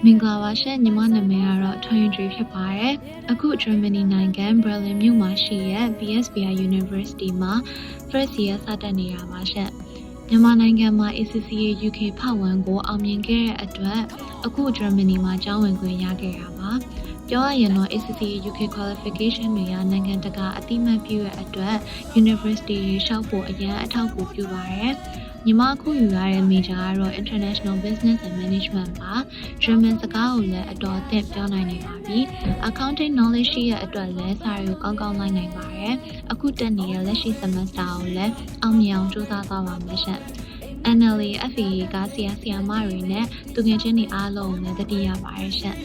မင်္ဂလာပါရှင်ညီမနာမည်ကတော့ထွန်းရင်ဖြစ်ပါတယ်အခု Germany နိုင်ငံ Berlin မြို့မှာရှိတဲ့ BSBI University မှာ first year စတက်နေရပါရှင်မြန်မာနိုင်ငံမှာ ACCA UK Part 1ကိုအောင်မြင်ခဲ့တဲ့အတွက်အခု Germany မှာကျောင်းဝင်ခွင့်ရခဲ့တာပါပြောရရင်တော့ ACCA UK qualification တွေကနိုင်ငံတကာအသိအမှတ်ပြုတဲ့အတွက် University ရေလျှောက်ဖို့အရန်အထောက်အကူပြုပါတယ်ညီမအခုယူရတဲ့ major ကတော့ International Business and Management ပါ German စကားကိုလည်းအတော်အသင့်ပြောနိုင်နေပါပြီ Accounting knowledge ရှိတဲ့အတွက်လည်းစာရီကိုကောင်းလိုက်နိုင်ပါတယ်အခုတက်နေတဲ့လက်ရှိ semester ကိုလည်းအောင်မြင်အောင်ကြိုးစားသွားပါမယ်ရှင့် NLA FAA ကဆရာမတွေနဲ့သူငယ်ချင်းတွေအားလုံးလည်းတတိယပါတယ်ရှင့်